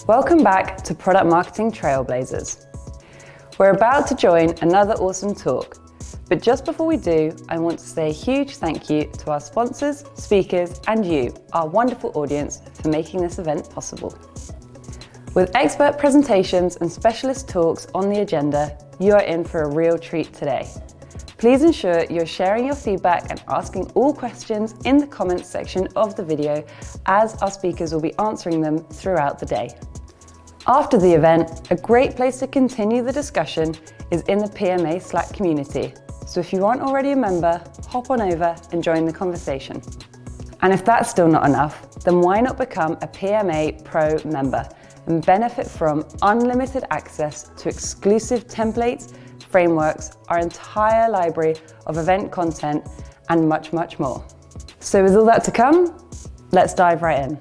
Welcome back to Product Marketing Trailblazers. We're about to join another awesome talk, but just before we do, I want to say a huge thank you to our sponsors, speakers, and you, our wonderful audience, for making this event possible. With expert presentations and specialist talks on the agenda, you are in for a real treat today. Please ensure you're sharing your feedback and asking all questions in the comments section of the video, as our speakers will be answering them throughout the day. After the event, a great place to continue the discussion is in the PMA Slack community. So if you aren't already a member, hop on over and join the conversation. And if that's still not enough, then why not become a PMA Pro member and benefit from unlimited access to exclusive templates, frameworks, our entire library of event content, and much, much more. So with all that to come, let's dive right in.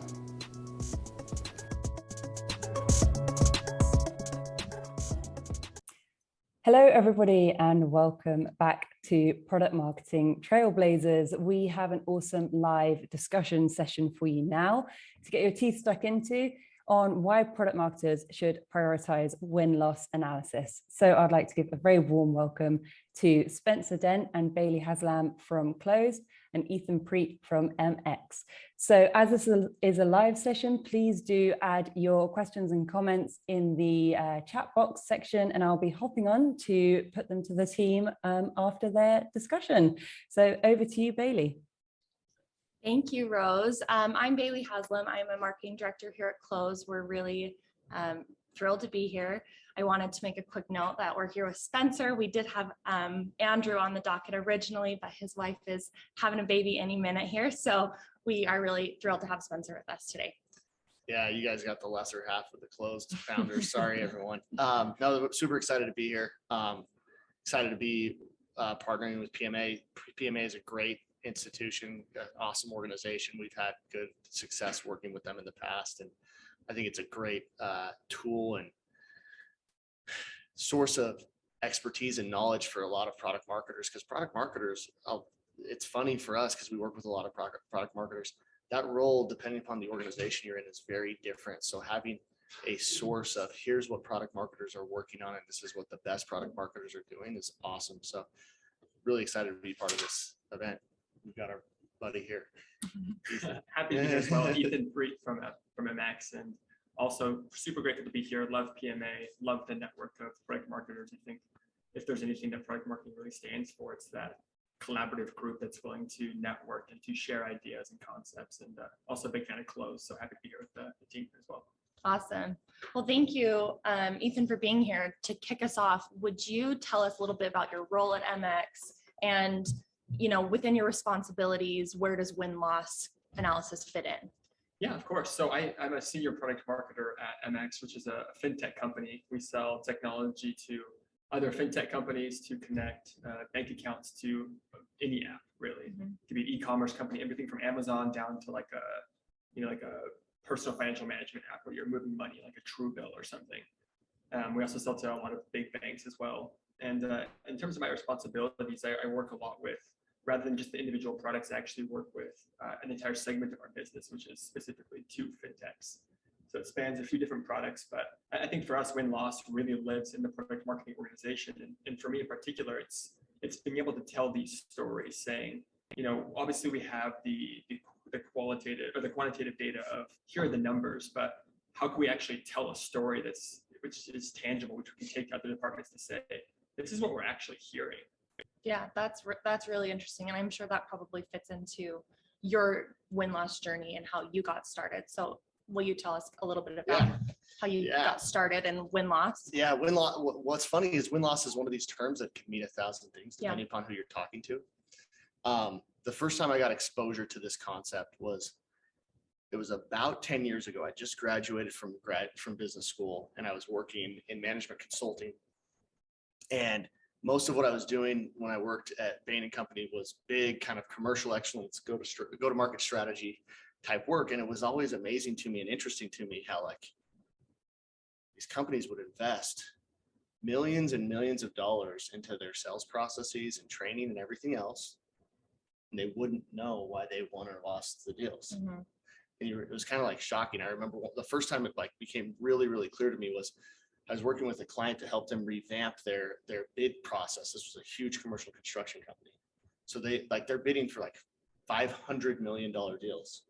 Hello, everybody, and welcome back to Product Marketing Trailblazers. We have an awesome live discussion session for you now to get your teeth stuck into on why product marketers should prioritize win-loss analysis. So I'd like to give a very warm welcome to Spencer Dent and Bailey Haslam from Clozd and Ethan Preet from MX. So as this is a live session, please do add your questions and comments in the chat box section, and I'll be hopping on to put them to the team after their discussion. So over to you, Bailey. Thank you, Rose. I'm Bailey Haslam. I'm a marketing director here at Clozd. We're really thrilled to be here. I wanted to make a quick note that we're here with Spencer. We did have Andrew on the docket originally, but his wife is having a baby any minute here. So we are really thrilled to have Spencer with us today. Yeah, you guys got the lesser half of the Clozd founders. Sorry, everyone. No, super excited to be here. Excited to be partnering with PMA. PMA is a great institution, awesome organization. We've had good success working with them in the past, and I think it's a great tool and source of expertise and knowledge for a lot of product marketers, because product marketers, it's funny for us because we work with a lot of product marketers. That role, depending upon the organization you're in, is very different. So having a source of here's what product marketers are working on and this is what the best product marketers are doing is awesome. So really excited to be part of this event. We've got our buddy here. Happy to be here as well. Ethan Preet from MX, and also super grateful to be here. Love PMA, love the network of product marketers. I think if there's anything that product marketing really stands for, it's that collaborative group that's willing to network and to share ideas and concepts. And also a big fan of Clozd, so happy to be here with the team as well. Awesome. Well, thank you, Ethan, for being here. To kick us off, would you tell us a little bit about your role at MX and, you know, within your responsibilities, where does win-loss analysis fit in? Yeah, of course. So I'm a senior product marketer at MX, which is a fintech company. We sell technology to other fintech companies to connect bank accounts to any app, really. Mm-hmm. It could be an e-commerce company, everything from Amazon down to like a personal financial management app where you're moving money, like a Truebill or something. We also sell to a lot of big banks as well. And in terms of my responsibilities, I work a lot with, rather than just the individual products, I actually work with an entire segment of our business, which is specifically two fintechs. So it spans a few different products, but I think for us, win-loss really lives in the product marketing organization. And for me in particular, it's being able to tell these stories, saying, you know, obviously we have the qualitative or the quantitative data of here are the numbers, but how can we actually tell a story which is tangible, which we can take to other departments to say, this is what we're actually hearing. Yeah, that's really interesting. And I'm sure that probably fits into your win-loss journey and how you got started. So will you tell us a little bit about how you got started in win-loss? Yeah, win-loss. What's funny is win-loss is one of these terms that can mean 1,000 things depending upon who you're talking to. The first time I got exposure to this concept was about 10 years ago. I just graduated from business school, and I was working in management consulting. And most of what I was doing when I worked at Bain & Company was big kind of commercial excellence, go to market strategy type work. And it was always amazing to me and interesting to me how like these companies would invest millions and millions of dollars into their sales processes and training and everything else. And they wouldn't know why they won or lost the deals. Mm-hmm. And it was kind of like shocking. I remember the first time it like became really, really clear to me was I was working with a client to help them revamp their bid process. This was a huge commercial construction company. So they're bidding for like $500 million deals.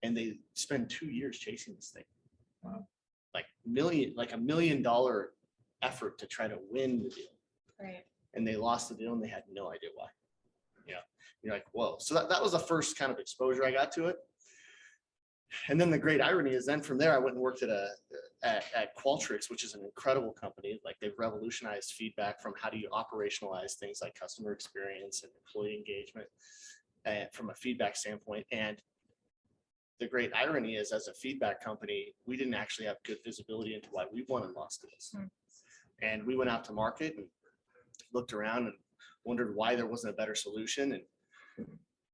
And they spend 2 years chasing this thing. Wow. Like $1 million effort to try to win the deal. Right. And they lost the deal and they had no idea why. Yeah. You're like, whoa. So that was the first kind of exposure I got to it. And then the great irony is then from there, I went and worked at Qualtrics, which is an incredible company. Like they've revolutionized feedback from how do you operationalize things like customer experience and employee engagement from a feedback standpoint. And the great irony is as a feedback company, we didn't actually have good visibility into why we won and lost deals. And we went out to market and looked around and wondered why there wasn't a better solution. And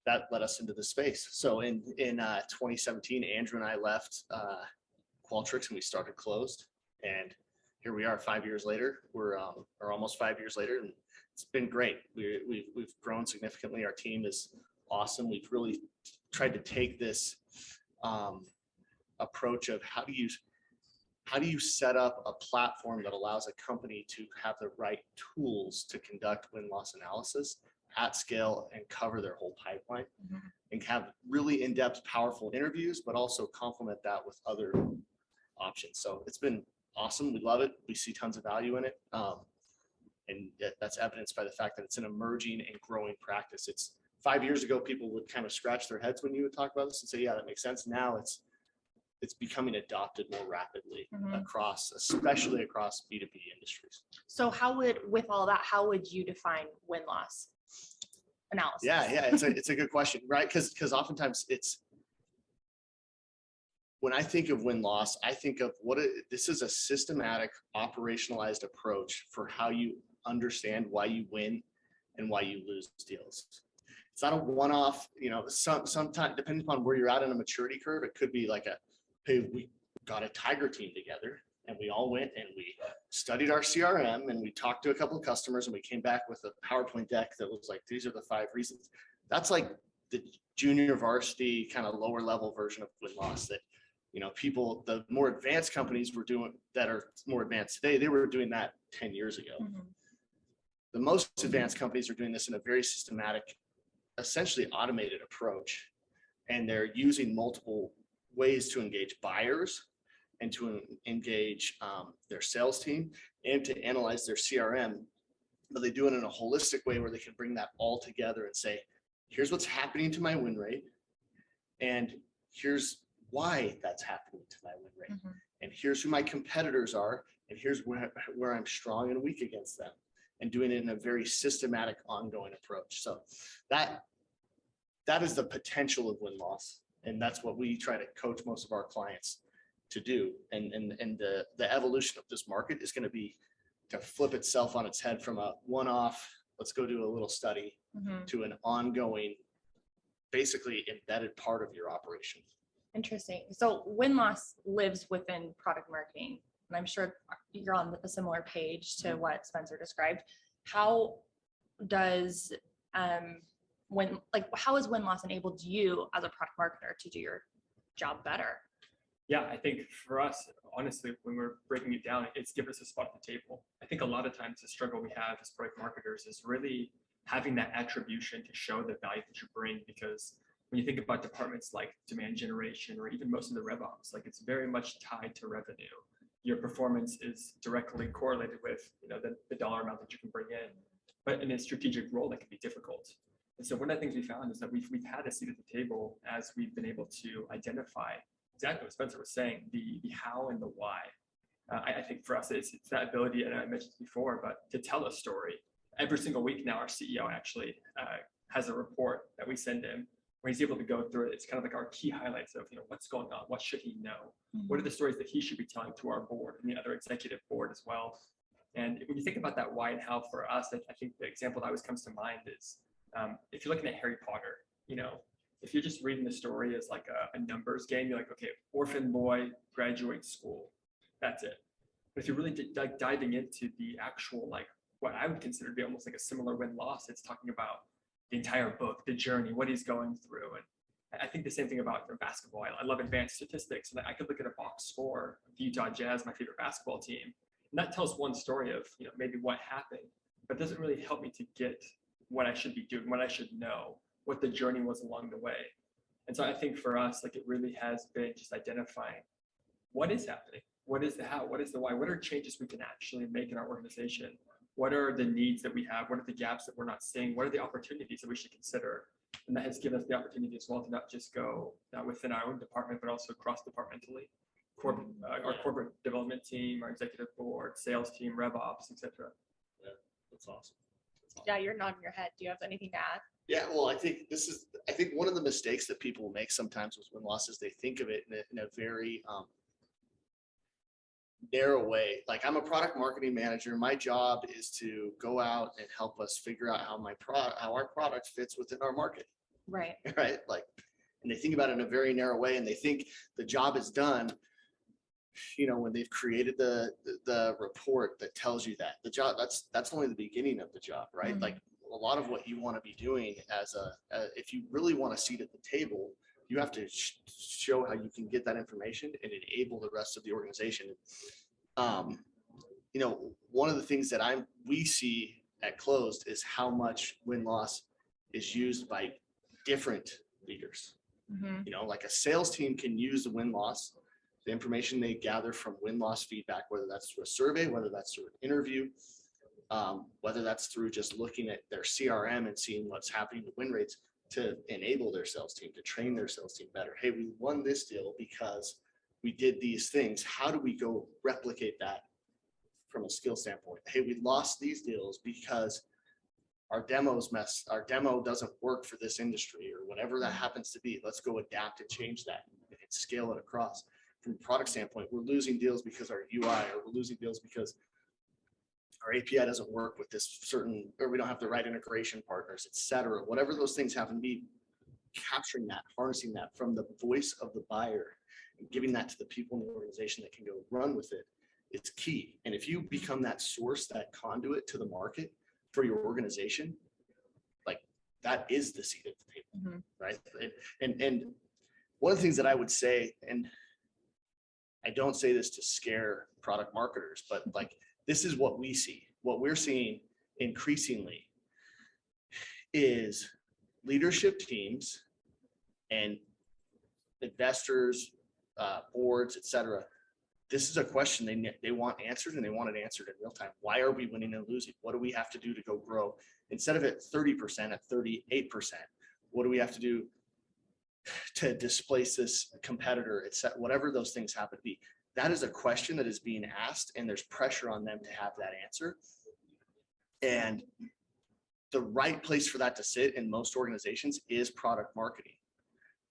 that led us into the space. So in 2017, Andrew and I left Qualtrics and we started Clozd. And here we are 5 years later. We're or almost 5 years later, and it's been great. We've grown significantly. Our team is awesome. We've really tried to take this approach of how do you set up a platform that allows a company to have the right tools to conduct win-loss analysis at scale and cover their whole pipeline and have really in-depth, powerful interviews, but also complement that with other options. So it's been awesome. We love it. We see tons of value in it. And that's evidenced by the fact that it's an emerging and growing practice. It's 5 years ago, people would kind of scratch their heads when you would talk about this and say, yeah, that makes sense. Now it's becoming adopted more rapidly across, especially across B2B industries. So with all that, how would you define win-loss analysis? Yeah, it's a good question, right? Because oftentimes when I think of win-loss, I think of this is a systematic, operationalized approach for how you understand why you win and why you lose deals. It's not a one-off, sometimes depending upon where you're at in a maturity curve, it could be like hey, we got a tiger team together and we all went and we studied our CRM and we talked to a couple of customers and we came back with a PowerPoint deck that was like, these are the 5 reasons. That's like the junior varsity kind of lower level version of win-loss that, people, the more advanced companies were doing that are more advanced today, they were doing that 10 years ago. The most advanced companies are doing this in a very systematic, essentially automated approach. And they're using multiple ways to engage buyers and to engage their sales team and to analyze their CRM, but they do it in a holistic way where they can bring that all together and say, here's what's happening to my win rate, and here's why that's happening to my win rate, and here's who my competitors are, and here's where I'm strong and weak against them, and doing it in a very systematic, ongoing approach. So that is the potential of win-loss. And that's what we try to coach most of our clients to do. And the evolution of this market is going to be to flip itself on its head from a one-off, let's go do a little study, to an ongoing, basically embedded part of your operation. Interesting. So win-loss lives within product marketing. And I'm sure you're on a similar page to what Spencer described. How does how has win-loss enabled you as a product marketer to do your job better? Yeah, I think for us, honestly, when we're breaking it down, it's given us a spot at the table. I think a lot of times the struggle we have as product marketers is really having that attribution to show the value that you bring. Because when you think about departments like demand generation or even most of the rev ops, like it's very much tied to revenue. Your performance is directly correlated with the dollar amount that you can bring in. But in a strategic role, that can be difficult. And so one of the things we found is that we've had a seat at the table as we've been able to identify exactly what Spencer was saying, the how and the why. I think for us, it's that ability, and I mentioned it before, but to tell a story. Every single week now, our CEO actually has a report that we send him where he's able to go through it. It's kind of like our key highlights of what's going on, what should he know, what are the stories that he should be telling to our board and the other executive board as well. And when you think about that why and how for us, I think the example that always comes to mind is if you're looking at Harry Potter, if you're just reading the story as like a numbers game, you're like, okay, orphan boy graduates school, that's it. But if you're really diving into the actual, like what I would consider to be almost like a similar win-loss, it's talking about the entire book, the journey, what he's going through, and I think the same thing about basketball. I love advanced statistics, and I could look at a box score of the Utah Jazz, my favorite basketball team, and that tells one story of maybe what happened, but doesn't really help me to get what I should be doing, what I should know, what the journey was along the way. And so I think for us, like, it really has been just identifying what is happening, what is the how, what is the why, what are changes we can actually make in our organization, what are the needs that we have, what are the gaps that we're not seeing, what are the opportunities that we should consider. And that has given us the opportunity as well to not just go within our own department, but also cross-departmentally. Our corporate development team, our executive board, sales team, rev ops, etc. Yeah, that's awesome. Yeah, you're nodding your head. Do you have anything to add? Yeah, well, I think one of the mistakes that people make sometimes with win-loss is they think of it in a very narrow way. Like, I'm a product marketing manager. My job is to go out and help us figure out how our product fits within our market. Right. Right. Like, and they think about it in a very narrow way, and they think the job is done, when they've created the report that tells you that the job, that's only the beginning of the job, right? Mm-hmm. Like, a lot of what you want to be doing if you really want a seat at the table, you have to show how you can get that information and enable the rest of the organization. One of the things that we see at Clozd is how much win-loss is used by different leaders. Mm-hmm. Like, a sales team can use the win-loss, the information they gather from win-loss feedback, whether that's through a survey, whether that's through an interview, whether that's through just looking at their CRM and seeing what's happening to win rates, to enable their sales team, to train their sales team better. Hey, we won this deal because we did these things. How do we go replicate that from a skill standpoint? Hey, we lost these deals because our demo doesn't work for this industry, or whatever that happens to be. Let's go adapt and change that and scale it across. From a product standpoint, we're losing deals because our UI, or we're losing deals because our API doesn't work with this certain, or we don't have the right integration partners, et cetera. Whatever those things happen to be, capturing that, harnessing that from the voice of the buyer, and giving that to the people in the organization that can go run with it, it's key. And if you become that source, that conduit to the market for your organization, like, that is the seat at the table, right? And one of the things that I would say, and I don't say this to scare product marketers, but like, this is what we see. What we're seeing increasingly is leadership teams and investors, boards, et cetera. This is a question they want answered, and they want it answered in real time. Why are we winning and losing? What do we have to do to go grow? Instead of at 30%, at 38%, what do we have to do to displace this competitor, etc., whatever those things happen to be? That is a question that is being asked, and there's pressure on them to have that answer. And the right place for that to sit in most organizations is product marketing.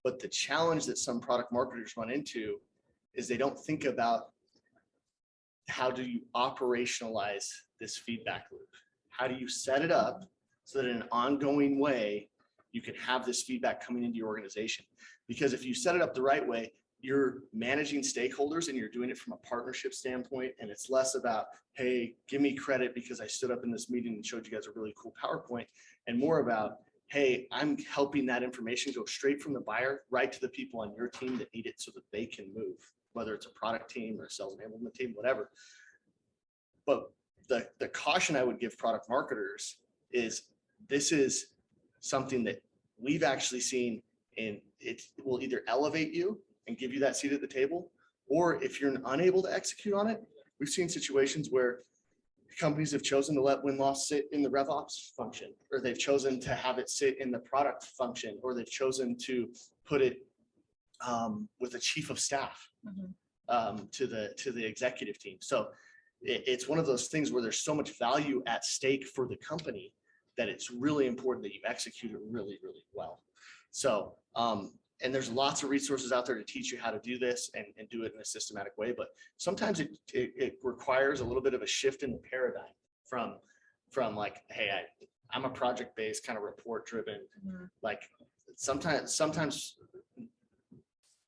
But the challenge that some product marketers run into is they don't think about, how do you operationalize this feedback loop? How do you set it up so that in an ongoing way, you can have this feedback coming into your organization? Because if you set it up the right way, you're managing stakeholders, and you're doing it from a partnership standpoint. And it's less about, hey, give me credit because I stood up in this meeting and showed you guys a really cool PowerPoint, and more about, hey, I'm helping that information go straight from the buyer right to the people on your team that need it so that they can move, whether it's a product team or a sales enablement team, whatever. But the caution I would give product marketers is, this is something that we've actually seen, and it will either elevate you and give you that seat at the table, or if you're unable to execute on it, we've seen situations where companies have chosen to let win-loss sit in the RevOps function, or they've chosen to have it sit in the product function, or they've chosen to put it with a chief of staff to the executive team. So it's one of those things where there's so much value at stake for the company that it's really important that you execute it really, really well. So, and there's lots of resources out there to teach you how to do this and do it in a systematic way. But sometimes it requires a little bit of a shift in the paradigm from like, hey, I'm a project-based, kind of report-driven. Like, sometimes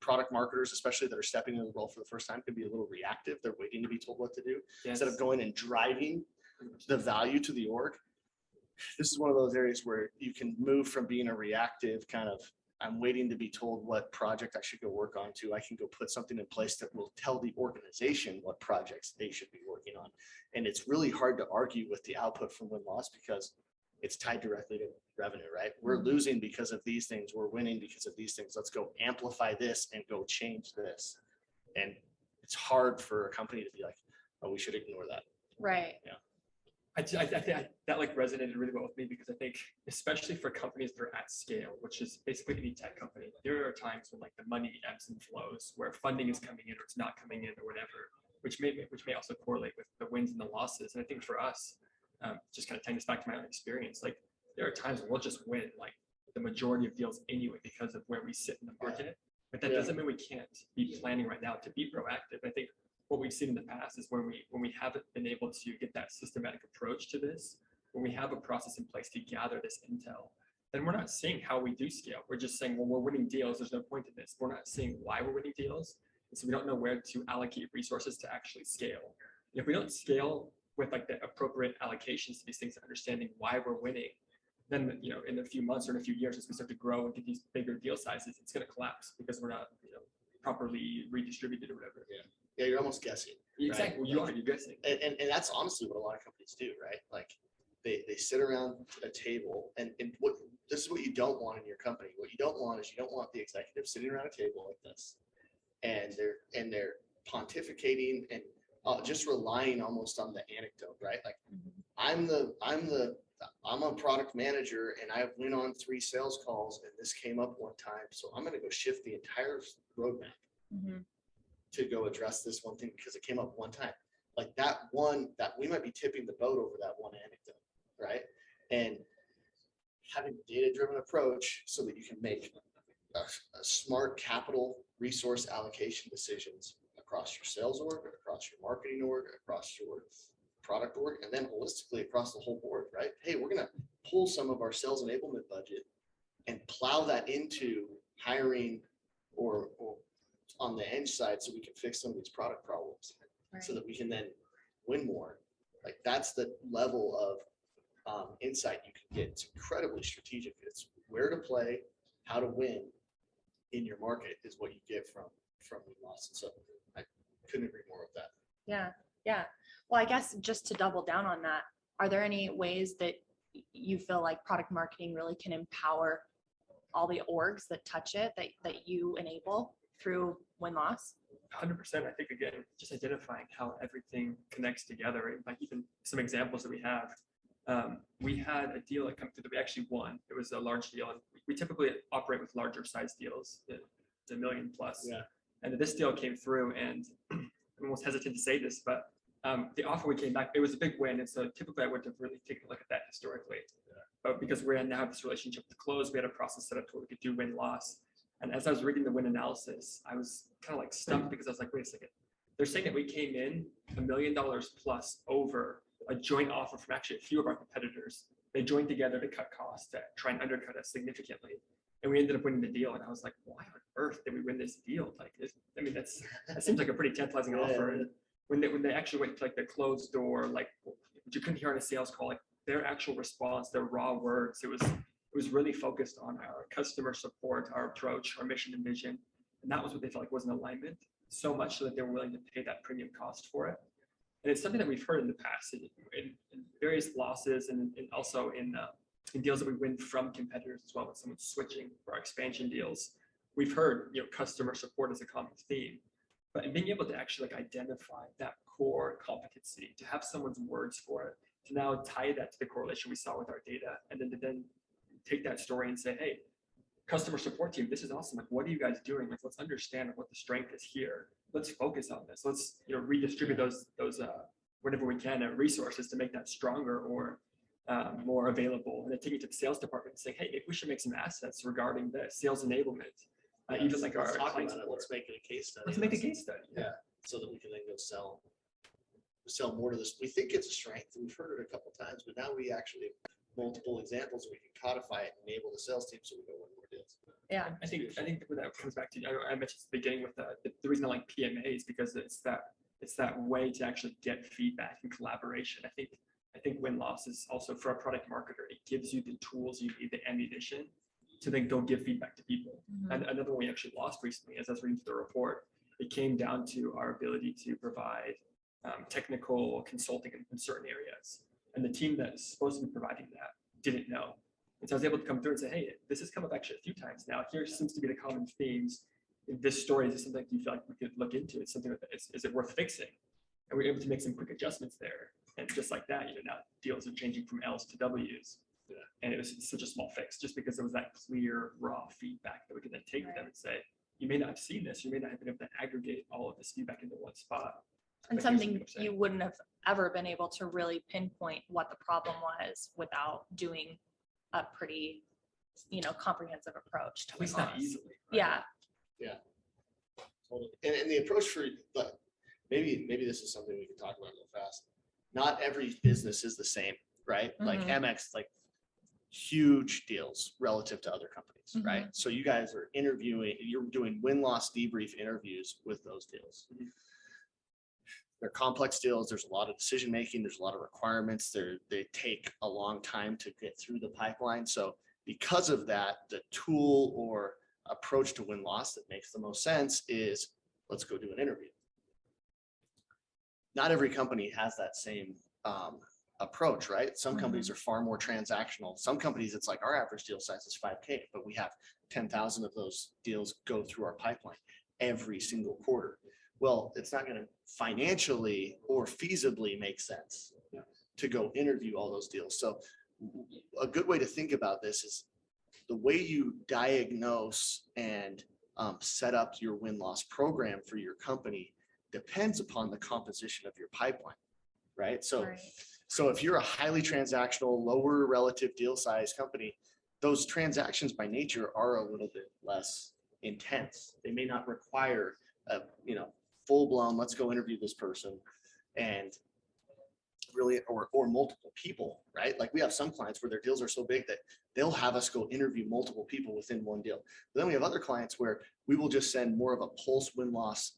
product marketers, especially that are stepping into the role for the first time, can be a little reactive. They're waiting to be told what to do instead of going and driving the value to the org. This is one of those areas where you can move from being a reactive kind of, I'm waiting to be told what project I should go work on to. I can go put something in place that will tell the organization what projects they should be working on. And it's really hard to argue with the output from win-loss because it's tied directly to revenue, right? We're losing because of these things. We're winning because of these things. Let's go amplify this and go change this. And it's hard for a company to be like, oh, we should ignore that. Right. Yeah. I think that like resonated really well with me because I think, especially for companies that are at scale, which is basically any tech company, there are times when like the money ebbs and flows, where funding is coming in or it's not coming in or whatever, which may also correlate with the wins and the losses. And I think for us, just kind of tying this back to my own experience, like there are times when we'll just win like the majority of deals anyway because of where we sit in the market. But that doesn't mean we can't be planning right now to be proactive. I think what we've seen in the past is when we haven't been able to get that systematic approach to this, when we have a process in place to gather this intel, then we're not seeing how we do scale. We're just saying, well, we're winning deals. There's no point in this. We're not seeing why we're winning deals. And so we don't know where to allocate resources to actually scale. And if we don't scale with like the appropriate allocations to these things, understanding why we're winning, then, you know, in a few months or in a few years, as we start to grow and get these bigger deal sizes, it's going to collapse because we're not, you know, properly redistributed or whatever. Yeah, you're almost guessing. Exactly. Right? Well, you're guessing. And that's honestly what a lot of companies do, right? Like they sit around a table and what this is what you don't want in your company. What you don't want is you don't want the executives sitting around a table like this and they're pontificating and just relying almost on the anecdote, right? Like I'm a product manager and I went on 3 sales calls and this came up one time. So I'm going to go shift the entire roadmap to go address this one thing because it came up one time. Like that we might be tipping the boat over that one anecdote, right? And having a data-driven approach so that you can make a smart capital resource allocation decisions across your sales org, across your marketing org, across your product org, and then holistically across the whole board, right? Hey, we're going to pull some of our sales enablement budget and plow that into hiring or on the edge side so we can fix some of these product problems so that we can then win more. Like that's the level of insight you can get. It's incredibly strategic. It's where to play, how to win in your market is what you get from win-loss. And so I couldn't agree more with that. Yeah. Well, I guess just to double down on that, are there any ways that you feel like product marketing really can empower all the orgs that touch it, that you enable through win-loss? 100%. I think, again, just identifying how everything connects together. Right? Like even some examples that we have. We had a deal that come through that we actually won. It was a large deal. And we typically operate with larger size deals, the $1 million plus. Yeah. And this deal came through, and I'm almost hesitant to say this, but the offer we came back, it was a big win. And so typically I would have really taken a look at that historically. Yeah. But because we now have this relationship with Clozd, we had a process set up to where we could do win-loss. And as I was reading the win analysis, I was kind of like stumped because I was like, wait a second. They're saying that we came in $1 million plus over a joint offer from actually a few of our competitors. They joined together to cut costs, to try and undercut us significantly. And we ended up winning the deal. And I was like, why on earth did we win this deal? Like, I mean, that seems like a pretty tantalizing offer. And when they actually went to like the closed door, like you couldn't hear on a sales call, like their actual response, their raw words, it was really focused on our customer support, our approach, our mission and vision. And that was what they felt like was in alignment, so much so that they were willing to pay that premium cost for it. And it's something that we've heard in the past in various losses and also in deals that we win from competitors as well, when someone's switching for our expansion deals. We've heard, customer support as a common theme, but in being able to actually like identify that core competency, to have someone's words for it, to now tie that to the correlation we saw with our data, and then take that story and say, hey, customer support team, this is awesome. Like, what are you guys doing? Like, let's understand what the strength is here. Let's focus on this. Let's redistribute those whatever we can resources to make that stronger or more available. And then take it to the sales department and say, hey, maybe we should make some assets regarding the sales enablement. Even like our clients. Let's make it a case study. Let's make a case study. Yeah. So that we can then go sell more to this. We think it's a strength. We've heard it a couple of times, but now we actually have multiple examples we can codify it and enable the sales team so we go win more deals. Yeah. I think when that comes back to, I mentioned at the beginning with the reason I like PMA is because it's that way to actually get feedback and collaboration. I think win-loss is also, for a product marketer, it gives you the tools you need, the ammunition to then go give feedback to people. Mhm. And another one we actually lost recently, as I was reading through the report, it came down to our ability to provide technical consulting in certain areas. And the team that is supposed to be providing that didn't know. And so I was able to come through and say, hey, this has come up actually a few times now. Here seems to be the common themes in this story. Is this something you feel like we could look into? It's something that is it worth fixing? And we were able to make some quick adjustments there. And just like that, now deals are changing from L's to W's. Yeah. And it was such a small fix just because there was that clear, raw feedback that we could then take to them and say, you may not have seen this, you may not have been able to aggregate all of this feedback into one spot. And something you wouldn't have ever been able to really pinpoint what the problem was without doing a pretty, comprehensive approach to At least loss. not easily. Yeah. Yeah. Totally. And the approach for, but maybe this is something we can talk about real fast. Not every business is the same, right? Like Mhm. MX, like huge deals relative to other companies, Mhm. right? So you guys are interviewing, you're doing win-loss debrief interviews with those deals. Mhm. They're complex deals. There's a lot of decision-making. There's a lot of requirements. They take a long time to get through the pipeline. So because of that, the tool or approach to win-loss that makes the most sense is let's go do an interview. Not every company has that same approach, right? Some companies are far more transactional. Some companies, it's like our average deal size is 5K, but we have 10,000 of those deals go through our pipeline every single quarter. Well, it's not going to financially or feasibly make sense to go interview all those deals. So a good way to think about this is the way you diagnose and set up your win-loss program for your company depends upon the composition of your pipeline, right? So if you're a highly transactional, lower relative deal size company, those transactions by nature are a little bit less intense. They may not require a, full blown, let's go interview this person and really, or multiple people, right? Like we have some clients where their deals are so big that they'll have us go interview multiple people within one deal. But then we have other clients where we will just send more of a pulse win-loss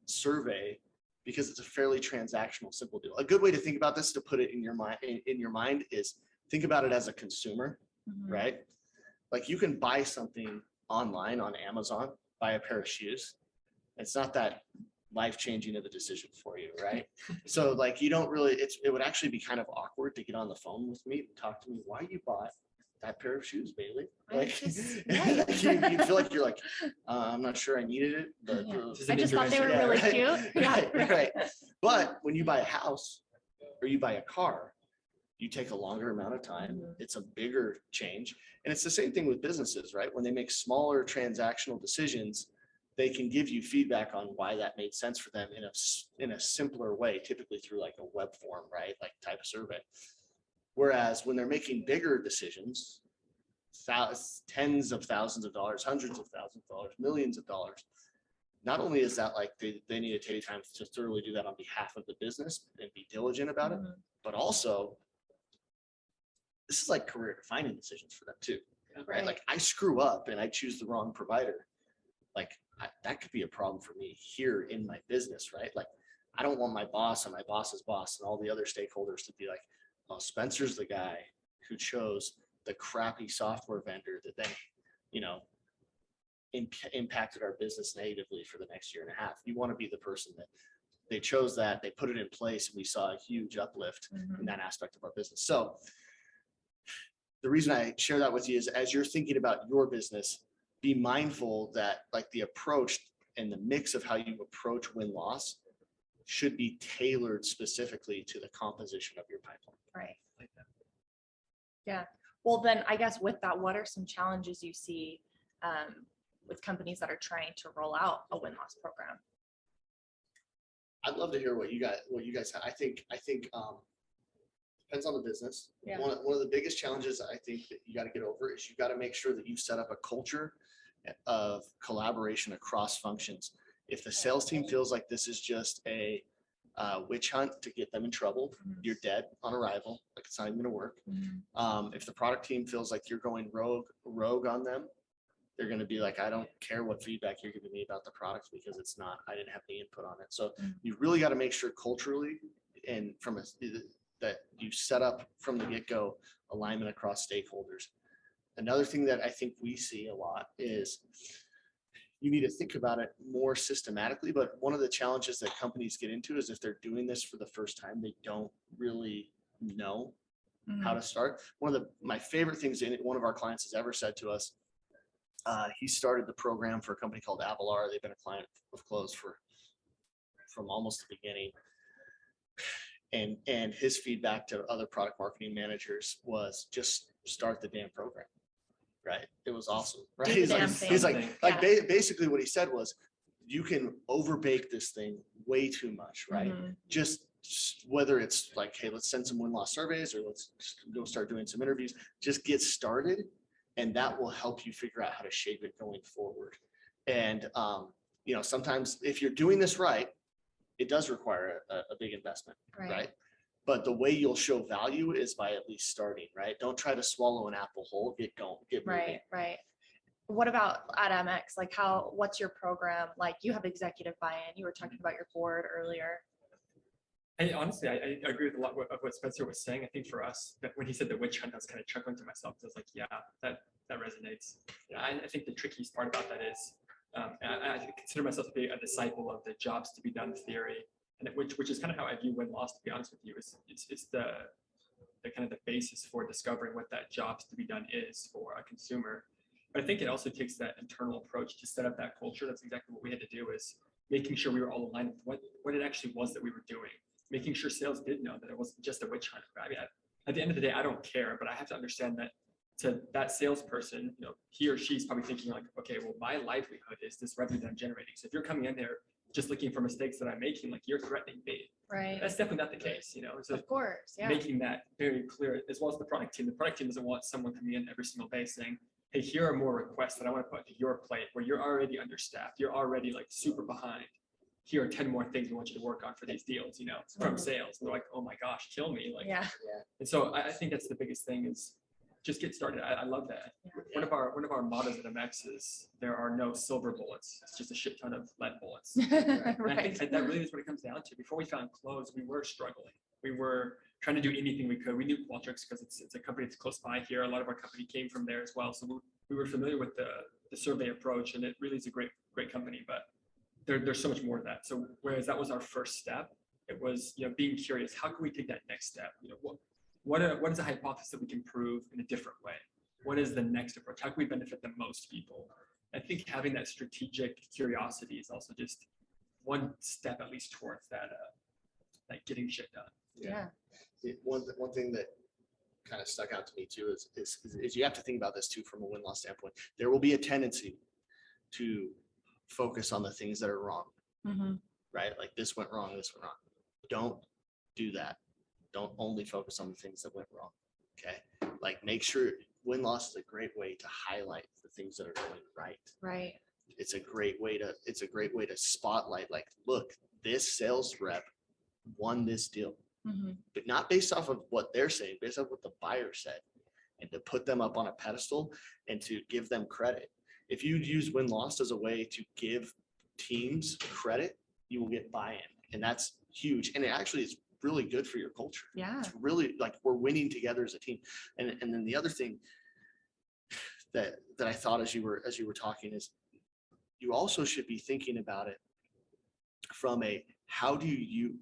survey because it's a fairly transactional, simple deal. A good way to think about this, to put it in your mind is think about it as a consumer, right? Like you can buy something online on Amazon, buy a pair of shoes. It's not that life-changing of a decision for you, right? So like you don't really, it would actually be kind of awkward to get on the phone with me and talk to me why you bought that pair of shoes, Bailey. Like you feel like you're like, I'm not sure I needed it, but I just thought they were really cute. Right. But when you buy a house or you buy a car, you take a longer amount of time. It's a bigger change. And it's the same thing with businesses, right? When they make smaller transactional decisions, they can give you feedback on why that made sense for them in a simpler way, typically through like a web form, right? Like type of survey. Whereas when they're making bigger decisions, tens of thousands of dollars, hundreds of thousands of dollars, millions of dollars, not only is that like they need to take time to thoroughly do that on behalf of the business and be diligent about it, but also this is like career defining decisions for them too, right? Like I screw up and I choose the wrong provider. Like that could be a problem for me here in my business, right? Like I don't want my boss and my boss's boss and all the other stakeholders to be like, oh, Spencer's the guy who chose the crappy software vendor that then, impacted our business negatively for the next year and a half. You want to be the person that they chose, that they put it in place, and we saw a huge uplift in that aspect of our business. So the reason I share that with you is as you're thinking about your business, be mindful that like the approach and the mix of how you approach win-loss should be tailored specifically to the composition of your pipeline. Right. Yeah. Well, then I guess with that, what are some challenges you see with companies that are trying to roll out a win-loss program? I'd love to hear what you guys have. I think depends on the business. Yeah. One of the biggest challenges I think that you got to get over is you got to make sure that you set up a culture of collaboration across functions. If the sales team feels like this is just a witch hunt to get them in trouble, you're dead on arrival. Like it's not even going to work. If the product team feels like you're going rogue on them, they're going to be like, I don't care what feedback you're giving me about the product because it's not, I didn't have any input on it. So you really got to make sure culturally and that you set up from the get-go alignment across stakeholders. Another thing that I think we see a lot is you need to think about it more systematically, but one of the challenges that companies get into is if they're doing this for the first time, they don't really know how to start. One of my favorite things one of our clients has ever said to us, he started the program for a company called Avalar. They've been a client of Clozd from almost the beginning. And his feedback to other product marketing managers was just start the damn program. Right. It was awesome. Right. He's like basically what he said was, you can overbake this thing way too much. Right. Just whether it's like, hey, let's send some win-loss surveys or let's go start doing some interviews, just get started. And that will help you figure out how to shape it going forward. And, you know, sometimes if you're doing this right, it does require a big investment. Right. But the way you'll show value is by at least starting, right? Don't try to swallow an apple whole, get going, get moving. Right. What about at MX? Like what's your program? Like you have executive buy-in. You were talking about your board earlier. And honestly, I agree with a lot of what Spencer was saying. I think for us, that when he said the witch hunt, I was kind of chuckling to myself. I was like, yeah, that resonates. Yeah, I think the trickiest part about that is, I consider myself to be a disciple of the jobs to be done theory. And which is kind of how I view win-loss, to be honest with you, is it's the kind of the basis for discovering what that jobs to be done is for a consumer. But I think it also takes that internal approach to set up that culture. That's exactly what we had to do, is making sure we were all aligned with what it actually was that we were doing, making sure sales did know that it wasn't just a witch hunt. I mean, at the end of the day, I don't care, but I have to understand that to that salesperson, you know, he or she's probably thinking like, okay, well, my livelihood is this revenue that I'm generating. So if you're coming in there just looking for mistakes that I'm making, like you're threatening me. Right. That's definitely not the case, you know. So of course, yeah. Making that very clear, as well as the product team. The product team doesn't want someone coming in every single day saying, hey, here are more requests that I want to put to your plate where you're already understaffed, you're already like super behind. Here are 10 more things we want you to work on for these deals, you know, from sales. And they're like, oh my gosh, kill me. Like, yeah. And so I think that's the biggest thing, is just get started. I love that. Yeah. One of our mottos at MX is there are no silver bullets. It's just a shit ton of lead bullets. Right. I think that really is what it comes down to. Before we found Clozd, we were struggling. We were trying to do anything we could. We knew Qualtrics because it's a company that's close by here. A lot of our company came from there as well. So we were familiar with the survey approach, and it really is a great company. But there's so much more to that. So whereas that was our first step, it was, you know, being curious. How can we take that next step? You know, what is a hypothesis that we can prove in a different way? What is the next approach? How can we benefit the most people? I think having that strategic curiosity is also just one step at least towards that, like getting shit done. Yeah. One thing that kind of stuck out to me too is you have to think about this too from a win-loss standpoint. There will be a tendency to focus on the things that are wrong, right? Like this went wrong, this went wrong. Don't do that. Don't only focus on the things that went wrong. Okay. Like make sure win-loss is a great way to highlight the things that are going right. Right. It's a great way to spotlight, like, look, this sales rep won this deal, but not based off of what they're saying, based off what the buyer said, and to put them up on a pedestal and to give them credit. If you use win-loss as a way to give teams credit, you will get buy-in, and that's huge. And it actually is really good for your culture. Yeah. It's really like we're winning together as a team. And then the other thing that I thought as you were talking is you also should be thinking about it from a, how do you,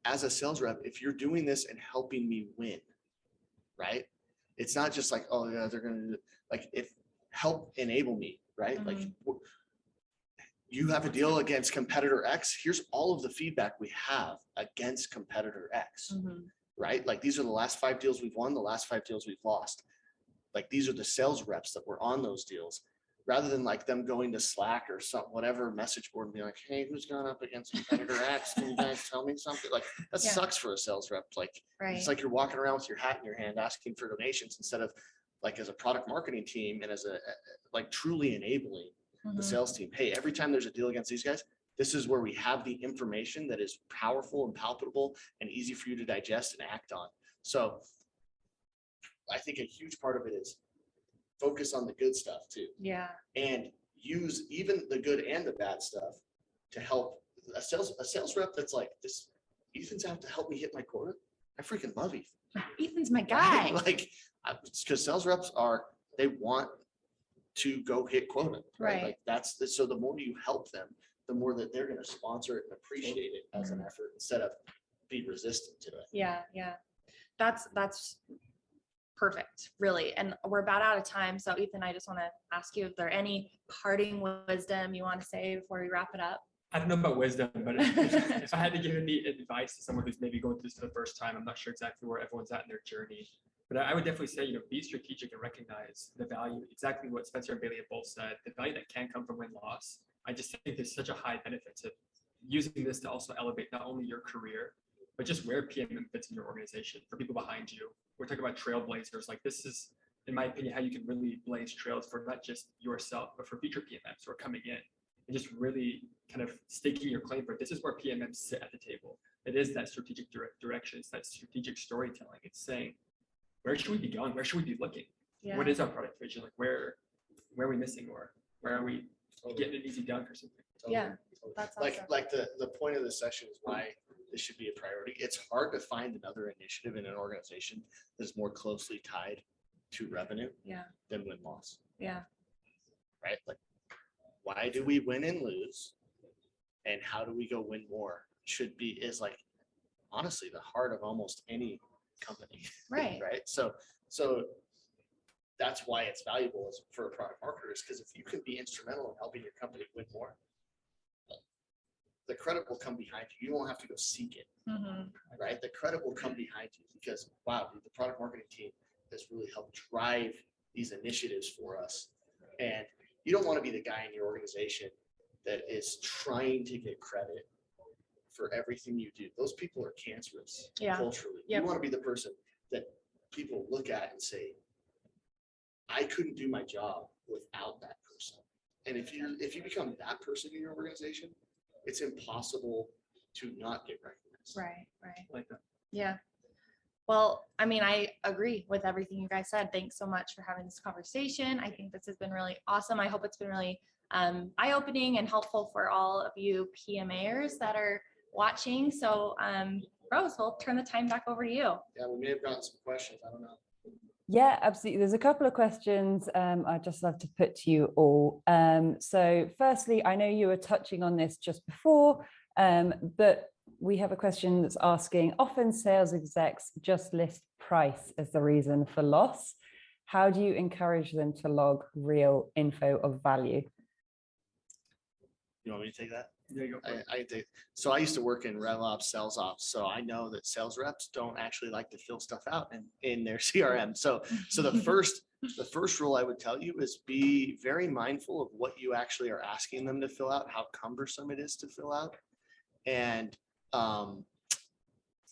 as a sales rep, if you're doing this and helping me win, right? It's not just like, oh yeah, they're going to like, if help enable me, right? Like you have a deal against competitor X. Here's all of the feedback we have against competitor X, right? Like these are the last 5 deals we've won, the last 5 deals we've lost. Like these are the sales reps that were on those deals, rather than like them going to Slack or some whatever message board and be like, hey, who's gone up against competitor X? Can you guys tell me something? Like that sucks for a sales rep. Like it's like you're walking around with your hat in your hand asking for donations, instead of like as a product marketing team and as a like truly enabling the sales team. Hey, every time there's a deal against these guys, this is where we have the information that is powerful and palpable and easy for you to digest and act on. So I think a huge part of it is focus on the good stuff too. Yeah. And use even the good and the bad stuff to help a sales rep that's like, this, Ethan's have to help me hit my quota. I freaking love Ethan. Ethan's my guy. Like, because sales reps they want to go hit quota, right? Right. Like so the more you help them, the more that they're going to sponsor it and appreciate it as an effort instead of be resistant to it. Yeah. That's perfect, really. And we're about out of time. So Ethan, I just want to ask you if there any parting wisdom you want to say before we wrap it up. I don't know about wisdom, but if I had to give any advice to someone who's maybe going through this for the first time, I'm not sure exactly where everyone's at in their journey. But I would definitely say, be strategic and recognize the value, exactly what Spencer and Bailey have both said, the value that can come from win-loss. I just think there's such a high benefit to using this to also elevate not only your career, but just where PMM fits in your organization for people behind you. We're talking about trailblazers. Like, this is, in my opinion, how you can really blaze trails for not just yourself, but for future PMMs who are coming in, and just really kind of staking your claim for this is where PMMs sit at the table. It is that strategic direction. It's that strategic storytelling. It's saying, where should we be going? Where should we be looking? Yeah. What is our product vision? Like, where are we missing, or where are we getting an easy dunk or something? Yeah, that's awesome. Like the point of this session is why this should be a priority. It's hard to find another initiative in an organization that's more closely tied to revenue than win-loss. Yeah. Right? Like, why do we win and lose? And how do we go win more? Is like, honestly, the heart of almost any company. Right. Right. So that's why it's valuable for a product marketer, is because if you can be instrumental in helping your company win more, the credit will come behind you. You won't have to go seek it. Right. The credit will come behind you because, wow, dude, the product marketing team has really helped drive these initiatives for us. And you don't want to be the guy in your organization that is trying to get credit for everything you do. Those people are cancerous culturally. Yep. You want to be the person that people look at and say, I couldn't do my job without that person. And if you become that person in your organization, it's impossible to not get recognized. Right. Like that. Yeah. Well, I mean, I agree with everything you guys said. Thanks so much for having this conversation. I think this has been really awesome. I hope it's been really eye-opening and helpful for all of you PMAers that are watching. So Rose, we'll turn the time back over to you. Yeah, we may have gotten some questions. I don't know. Yeah, absolutely. There's a couple of questions I'd just love to put to you all. So firstly, I know you were touching on this just before, but we have a question that's asking, often sales execs just list price as the reason for loss. How do you encourage them to log real info of value? You want me to take that? There you go. I take. So I used to work in rev ops, sales ops. So I know that sales reps don't actually like to fill stuff out in their CRM. So the first rule I would tell you is be very mindful of what you actually are asking them to fill out, how cumbersome it is to fill out, and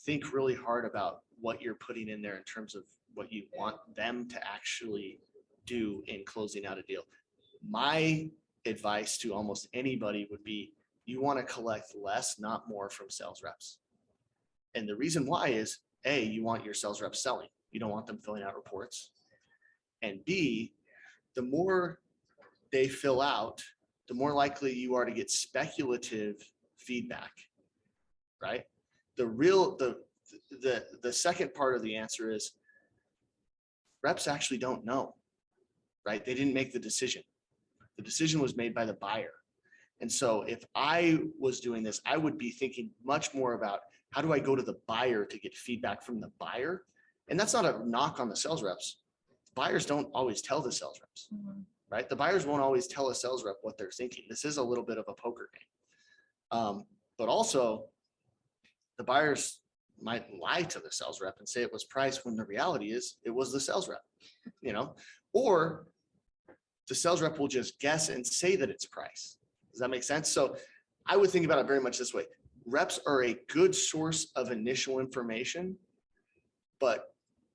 think really hard about what you're putting in there in terms of what you want them to actually do in closing out a deal. My advice to almost anybody would be, you want to collect less, not more, from sales reps. And the reason why is, A, you want your sales reps selling. You don't want them filling out reports. And B, the more they fill out, the more likely you are to get speculative feedback, right? The second part of the answer is reps actually don't know, right? They didn't make the decision. The decision was made by the buyer. And so if I was doing this, I would be thinking much more about how do I go to the buyer to get feedback from the buyer? And that's not a knock on the sales reps. Buyers don't always tell the sales reps, right? The buyers won't always tell a sales rep what they're thinking. This is a little bit of a poker game. But also the buyers might lie to the sales rep and say it was price when the reality is it was the sales rep, or the sales rep will just guess and say that it's price. Does that make sense? So I would think about it very much this way. Reps are a good source of initial information, but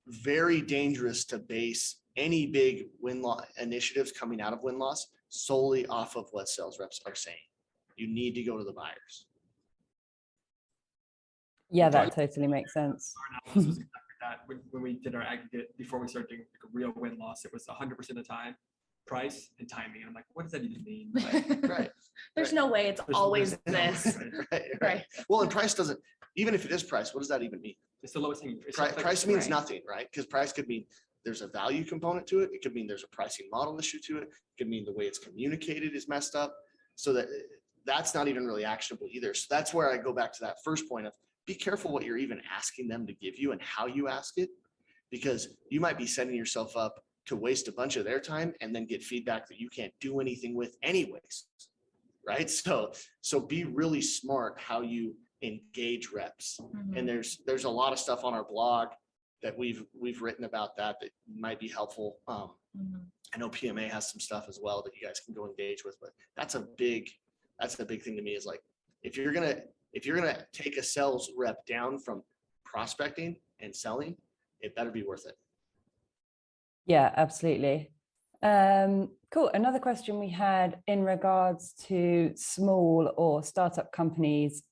very dangerous to base any big win-loss initiatives coming out of win-loss solely off of what sales reps are saying. You need to go to the buyers. Yeah, that totally makes sense. Our analysis was exactly that. When we did our aggregate, before we started doing like a real win-loss, it was 100% of the time price and timing. And I'm like, what does that even mean? Like, Right. There's no way it's always this. Right. Well, and price doesn't, even if it is price, what does that even mean? It's the lowest hanging fruit. Price means Right. nothing, right? Because price could mean there's a value component to it. It could mean there's a pricing model issue to it. It could mean the way it's communicated is messed up. So that's not even really actionable either. So that's where I go back to that first point of be careful what you're even asking them to give you and how you ask it, because you might be setting yourself up to waste a bunch of their time and then get feedback that you can't do anything with anyways, right? So be really smart how you engage reps. Mhm. And there's a lot of stuff on our blog that we've written about that might be helpful. Mhm. I know PMA has some stuff as well that you guys can go engage with, but that's a big thing to me is like, if you're gonna take a sales rep down from prospecting and selling, it better be worth it. Yeah, absolutely. Cool. Another question we had in regards to small or startup companies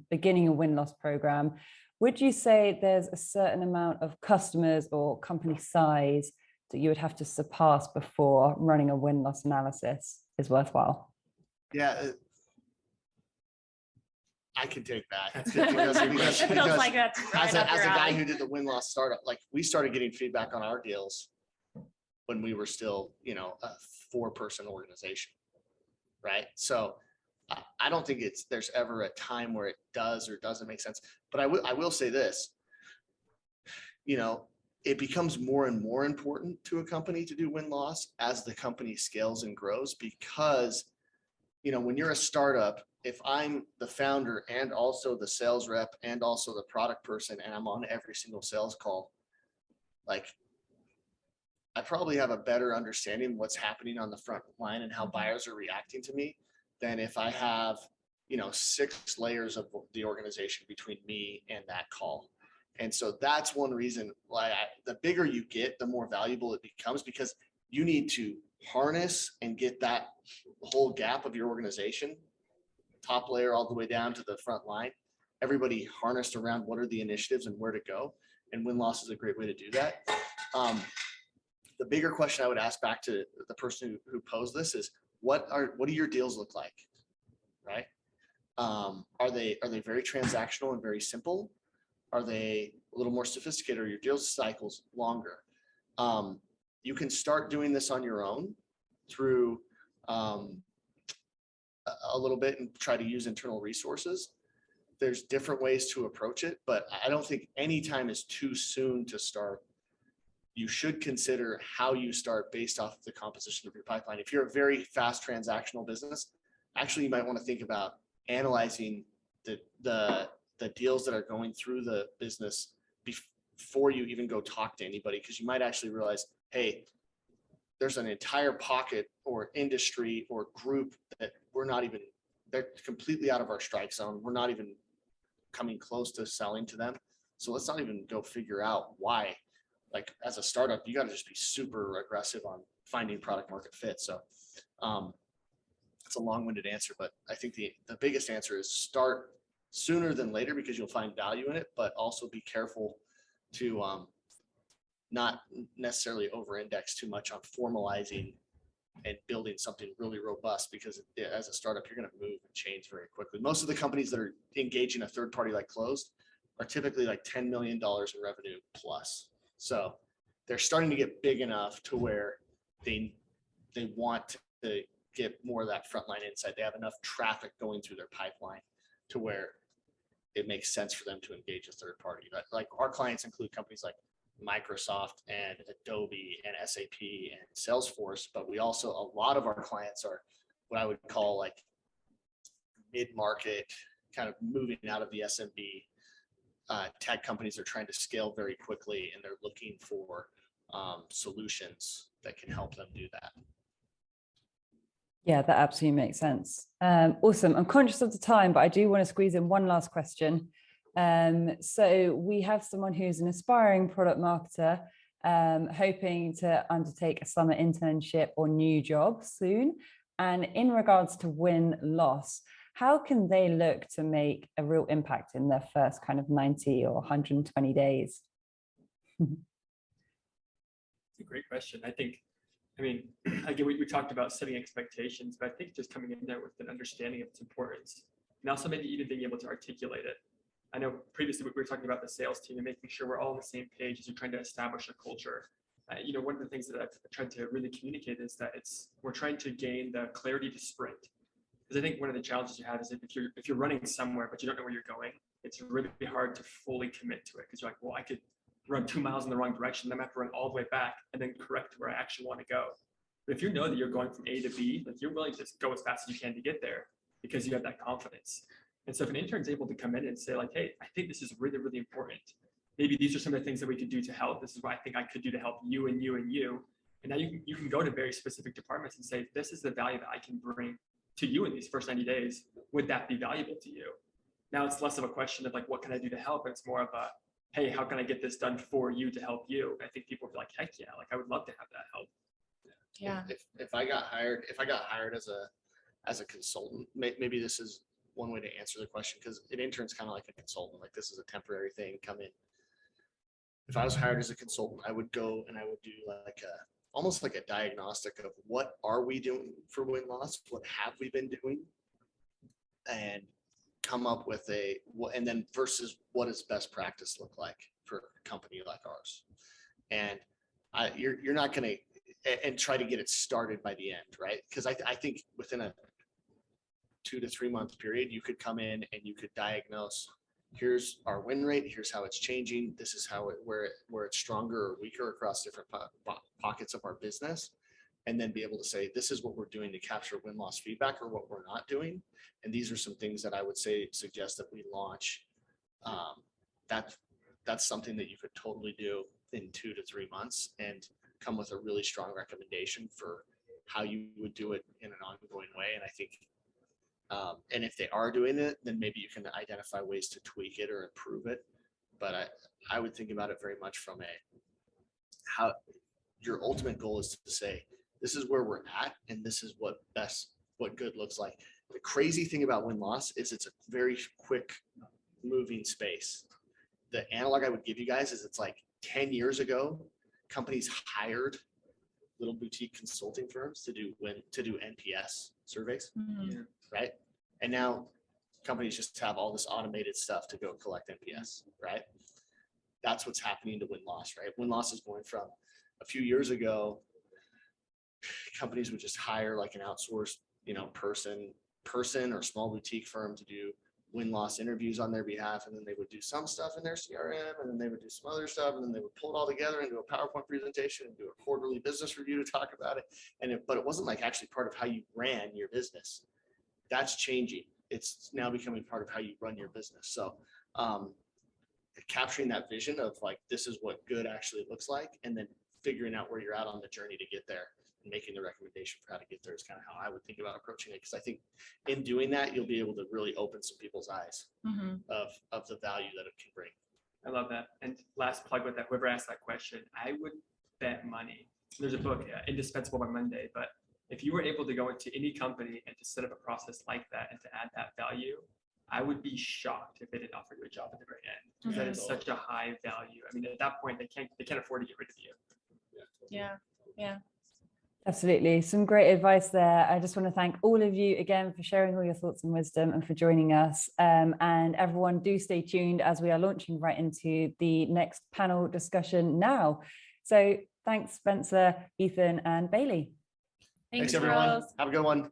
beginning a win-loss program. Would you say there's a certain amount of customers or company size that you would have to surpass before running a win-loss analysis is worthwhile? Yeah. I can take that. That's Because It feels like that's right as up a your guy alley. who did the win-loss startup, like we started getting feedback on our deals when we were still, a 4-person organization, right? So I don't think there's ever a time where it does or doesn't make sense. But I will say this, it becomes more and more important to a company to do win-loss as the company scales and grows, because when you're a startup, if I'm the founder and also the sales rep and also the product person, and I'm on every single sales call, like I probably have a better understanding of what's happening on the front line and how buyers are reacting to me than if I have, 6 layers of the organization between me and that call. And so that's one reason why the bigger you get, the more valuable it becomes, because you need to harness and get that whole gap of your organization, top layer all the way down to the front line, everybody harnessed around what are the initiatives and where to go. And win-loss is a great way to do that. The bigger question I would ask back to the person who posed this is, what do your deals look like, right? Are they very transactional and very simple? Are they a little more sophisticated? Or your deal cycles longer? You can start doing this on your own through a little bit and try to use internal resources. There's different ways to approach it, but I don't think any time is too soon to start. You should consider how you start based off of the composition of your pipeline. If you're a very fast transactional business, actually you might want to think about analyzing the deals that are going through the business before you even go talk to anybody, because you might actually realize, hey, there's an entire pocket or industry or group that they're completely out of our strike zone. We're not even coming close to selling to them. So let's not even go figure out why. Like as a startup, you got to just be super aggressive on finding product market fit. So it's a long-winded answer, but I think the biggest answer is start sooner than later, because you'll find value in it, but also be careful to not necessarily over-index too much on formalizing and building something really robust, because as a startup, you're going to move and change very quickly. Most of the companies that are engaging a third party like Clozd are typically like $10 million in revenue plus. So they're starting to get big enough to where they want to get more of that frontline insight. They have enough traffic going through their pipeline to where it makes sense for them to engage a third party. Like our clients include companies like Microsoft and Adobe and SAP and Salesforce, but we also, a lot of our clients are what I would call like mid-market, kind of moving out of the SMB. Tech companies are trying to scale very quickly, and they're looking for solutions that can help them do that. Yeah, that absolutely makes sense. Awesome. I'm conscious of the time, but I do want to squeeze in one last question. So we have someone who's an aspiring product marketer, hoping to undertake a summer internship or new job soon. And in regards to win-loss, how can they look to make a real impact in their first kind of 90 or 120 days? It's a great question. Again, we talked about setting expectations, but I think just coming in there with an understanding of its importance, and also maybe even being able to articulate it. I know previously we were talking about the sales team and making sure we're all on the same page as you're trying to establish a culture. One of the things that I've tried to really communicate is that we're trying to gain the clarity to sprint. Because I think one of the challenges you have is if you're running somewhere but you don't know where you're going, it's really hard to fully commit to it, because you're like, well, I could run 2 miles in the wrong direction, then I have to run all the way back and then correct where I actually want to go. But if you know that you're going from A to B, like, you're willing to just go as fast as you can to get there because you have that confidence. And so if an intern is able to come in and say like, hey, I think this is really, really important. Maybe these are some of the things that we could do to help. This is what I think I could do to help you and you and you. And now you can go to very specific departments and say, this is the value that I can bring to you in these first 90 days. Would that be valuable to you? Now it's less of a question of like, what can I do to help? And it's more of a, hey, how can I get this done for you to help you? I think people are like, heck yeah, like I would love to have that help. Yeah. If I got hired as a consultant, maybe this is one way to answer the question, because an intern's kind of like a consultant, like this is a temporary thing, come in. If I was hired as a consultant, I would go and I would do like almost like a diagnostic of what are we doing for win-loss, what have we been doing, and come up with and then versus what does best practice look like for a company like ours. And you're not going to, and try to get it started by the end, right? Because I think within a 2 to 3 month period, you could come in and you could diagnose, here's our win rate, here's how it's changing, this is how where it's stronger or weaker across different pockets of our business, and then be able to say, this is what we're doing to capture win-loss feedback or what we're not doing. And these are some things that I would suggest that we launch. That's something that you could totally do in 2 to 3 months and come with a really strong recommendation for how you would do it in an ongoing way. And I think, and if they are doing it, then maybe you can identify ways to tweak it or improve it. But I would think about it very much from how your ultimate goal is to say, this is where we're at, and this is what good looks like. The crazy thing about win-loss is it's a very quick moving space. The analog I would give you guys is it's like 10 years ago, companies hired little boutique consulting firms to do NPS surveys, right? And now companies just have all this automated stuff to go collect NPS, right? That's what's happening to win-loss, right? Win-loss is going from a few years ago, companies would just hire like an outsourced, person or small boutique firm to do win-loss interviews on their behalf. And then they would do some stuff in their CRM, and then they would do some other stuff. And then they would pull it all together into a PowerPoint presentation and do a quarterly business review to talk about it. But it wasn't like actually part of how you ran your business. That's changing. It's now becoming part of how you run your business. So capturing that vision of like, this is what good actually looks like, and then figuring out where you're at on the journey to get there and making the recommendation for how to get there is kind of how I would think about approaching it. Because I think in doing that, you'll be able to really open some people's eyes of the value that it can bring. I love that. And last plug with that, whoever asked that question, I would bet money. There's a book, Indispensable by Monday, but if you were able to go into any company and to set up a process like that and to add that value, I would be shocked if they didn't offer you a job at the very end. Because that is such a high value. I mean, at that point, they can't afford to get rid of you. Yeah. Absolutely. Some great advice there. I just want to thank all of you again for sharing all your thoughts and wisdom and for joining us. And everyone, do stay tuned as we are launching right into the next panel discussion now. So thanks, Spencer, Ethan, and Bailey. Thanks everyone. Rose. Have a good one.